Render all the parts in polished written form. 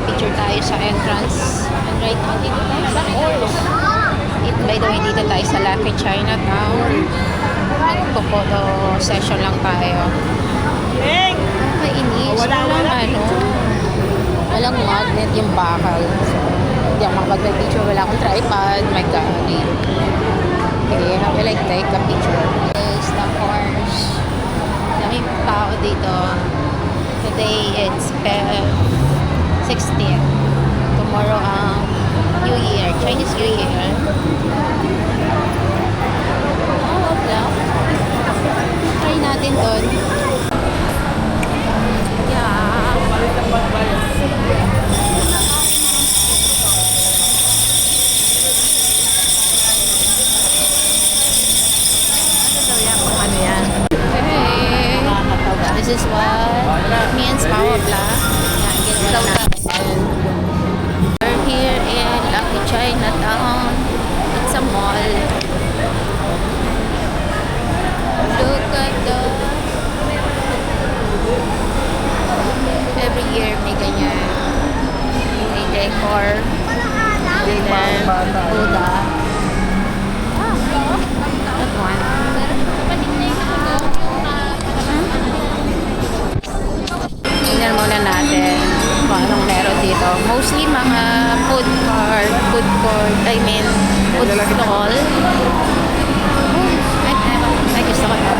Picture tayo sa entrance. And right now, dito tayo sa mall. By the way, dito tayo sa Lucky Chinatown. Magpo-photo session lang tayo. Nakainis. Walang magnet yung bakal. So, hindi ako makapag-picture. Wala akong tripod. My God. Okay, how will I take a picture? This is the horse. Daming tao dito. Today, it's 16th. Tomorrow, New Year. Chinese New Year. Oh, wala. Try natin doon. Yeah. Ano yan? Hey! This is what me and Spawa Vlog. We're here in Lucky Chinatown. It's a mall. Look at the... Every year may ganyan. May decor. And then Buddha. That one. Tingnan muna natin kung anong meron dito. Mostly mga food court, I mean, food stall. Ay, gusto ko ito.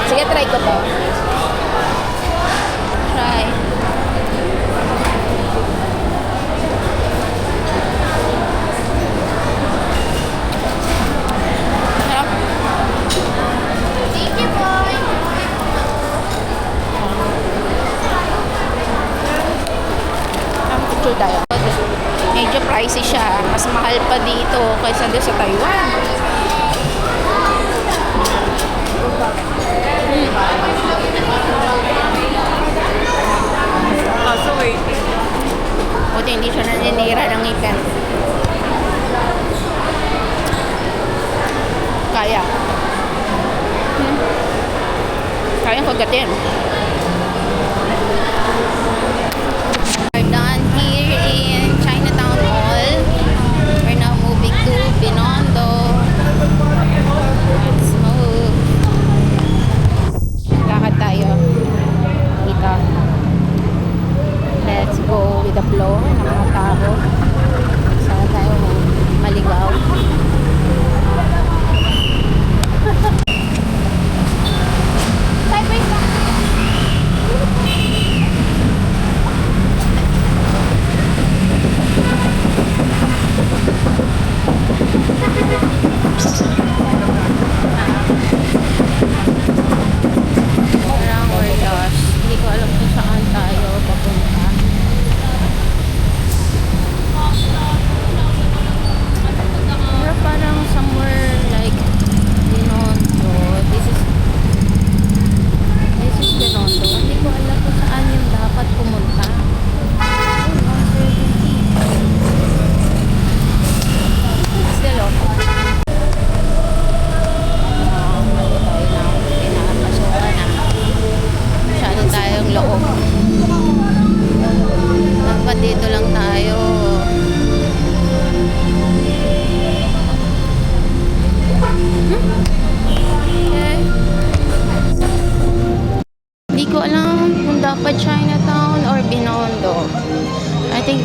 Sige, try ko to. Try. Sarap. Thank you, boy. Picture tayo. Medyo pricey siya. Mas mahal pa dito kaysa doon sa Taiwan. Buti hindi siya naninira ng ngipin. Kaya. Kaya kagatin. We're done here in Chinatown Mall. We're now moving to Binondo. Let's move. Lakad tayo. Dito. Let's go with the flow ng mga tao. Sana tayo maligaw.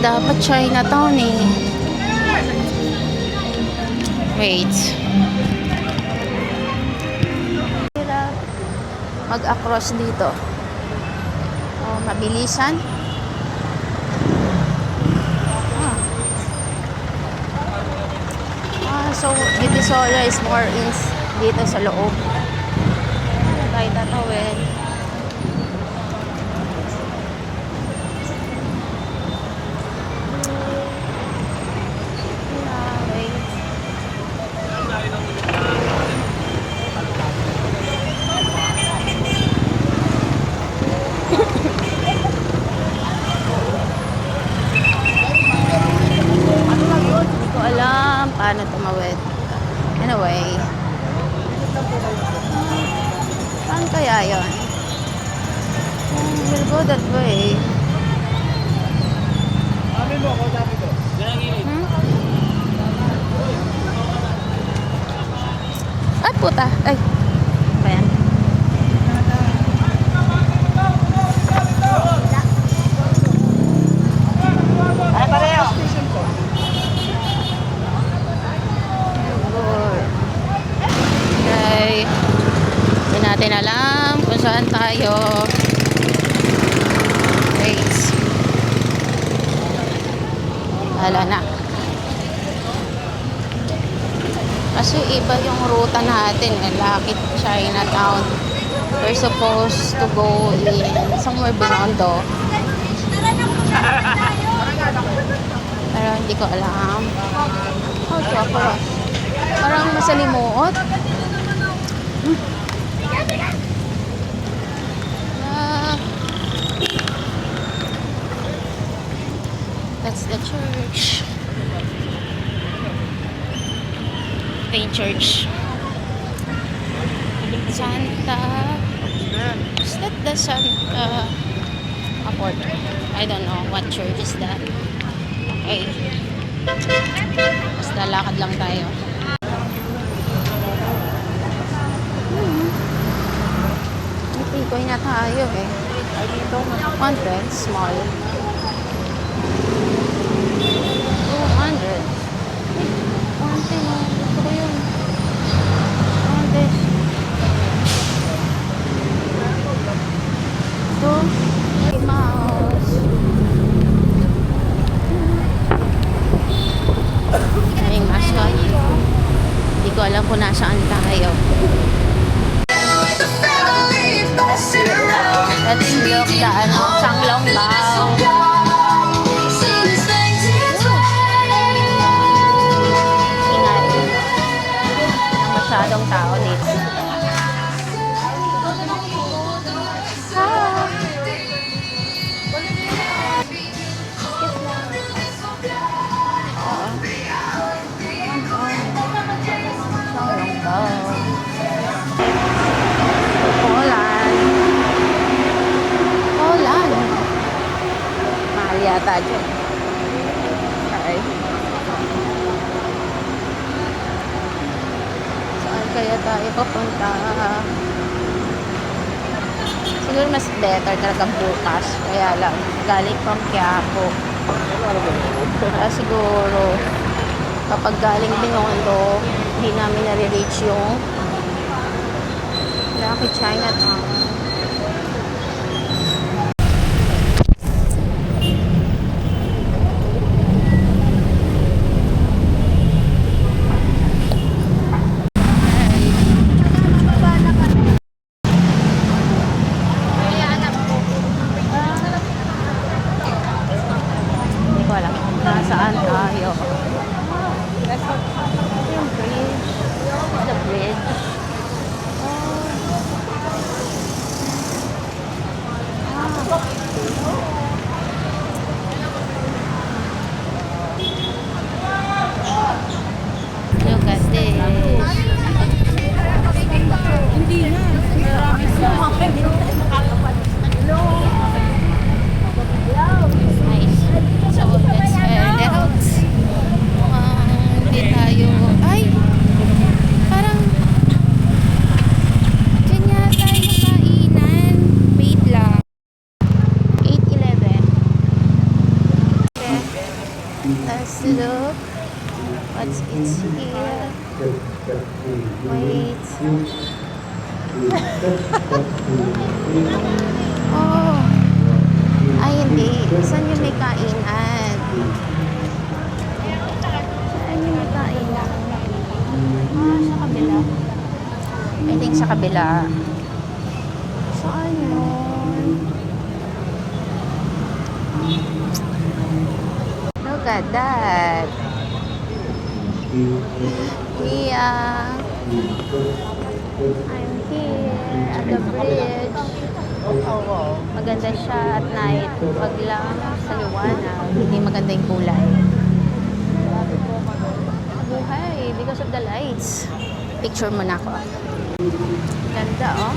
Dapat Chinatown eh. Wait. Mag-across dito. Oh, mabilisan. So Divisoria is more dito sa loob. Tayo tatawid. Paano tumawid? Anyway. Saan kaya yun? We'll go that way. Ay, puta. Ay. Ayan. Ay, pareho. Hindi natin alam kung saan tayo. Guys, wala na kasi iba yung ruta natin eh. Lakit Chinatown. We're supposed to go in somewhere Binondo, pero hindi ko alam. Oh, choco. Parang masalimuot. That's the church. The church. Santa. Is that the Santa Aport? I don't know what church is that. Okay. Basta lakad lang tayo. Tikoy na tayo eh. Konti, small. 200. Konti no. Gusto ko yun. Konti. Ito. Mouse. Ay, mascot. Hindi ko alam kung nasaan tayo. Let's look the Changlong Bao. Ingay. Masyadong tao dito. Changlong Bao. Yata dyan. Okay. Saan kaya tayo papunta? Siguro mas better talaga bukas. Kaya lang, galing pang Quiapo. Siguro, kapag galing Binondo, hindi namin nare-reach yung Lucky Chinatown. Saan tayo? Yung bridge. The bridge. Wait. Oh. Ay, hindi. Saan yung may kainan? Saan yung may kainan? Sa kabila. I think sa kabila. Saan yun? Look at that. Yeah. I'm here at the bridge. Maganda siya at night. Pag lang sa liwanag, hindi maganda yung kulay. Buhay because of the lights. Picture mo na ako. Ganda, oh.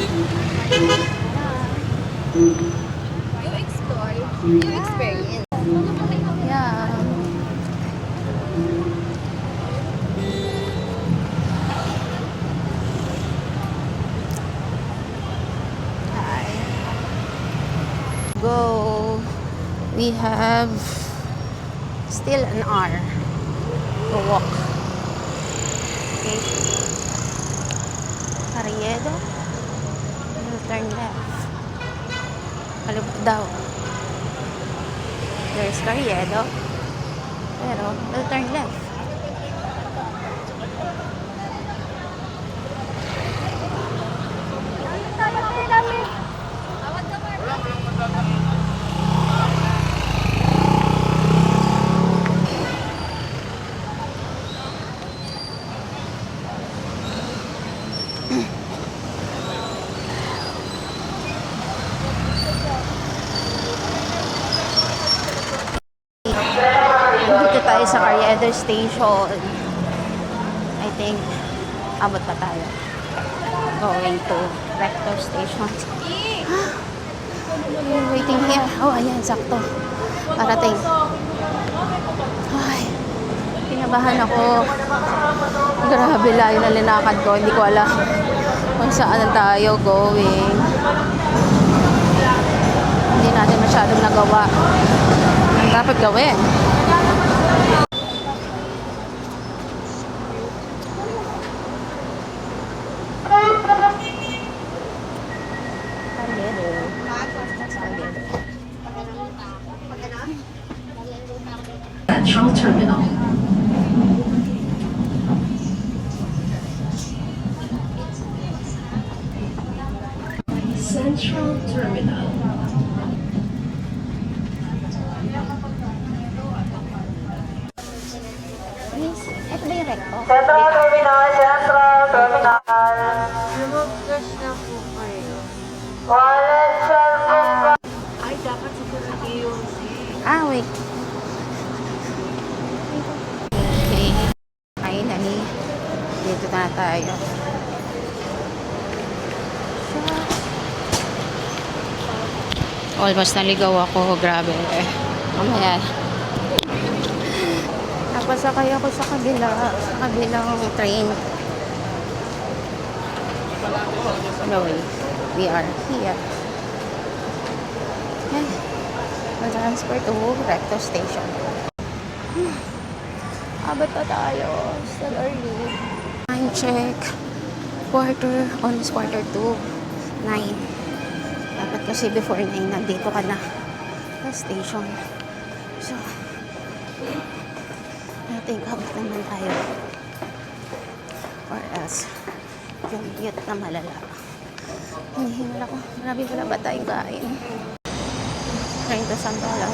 You explore, you experience. Yeah. Hi. Go. We have still an hour to walk. Okay. Carriedo. We'll turn left. Kalibot daw. There's Carriedo. Pero, we'll turn left. Dito tayo sa Carriedo Station. I think, abot pa tayo. Going to Rector Station. Waiting here. Oh, ayan, sakto. Parating. Ay, kinabahan ako. Grabe, layo na linakad ko. Hindi ko alam kung saan tayo going. Hindi natin masyadong nagawa. Ang dapat gawin. Central Terminal. Central Terminal. Miss, ito ba yung recto? Central Terminal, Central Terminal. Remove cash na po kayo. Wallet, cellphone. Ay, dapat security yung Ah, wait. Okay. Finally, dito na tayo. Almost naligaw ako. Grabe. Mamaya. Napasakay ako sa kabilang train. Anyway, we are here. Okay. Transfer to Recto Station. Abot pa tayo. Still early. Time check. Almost quarter to 9. Dapat kasi before 9, nandito ka na sa station. So, I think abot naman tayo. Or else, yung cute na malala. Hinihingal ako. Marami pala ba tayong kain? Trying to Santola.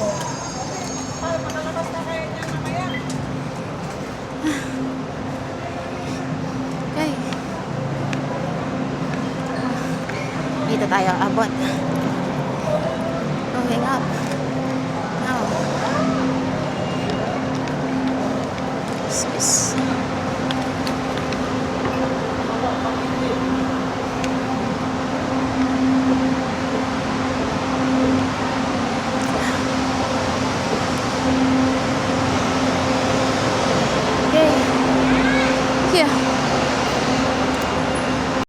Okay. Dito tayo abot. Going up. Now. Swiss.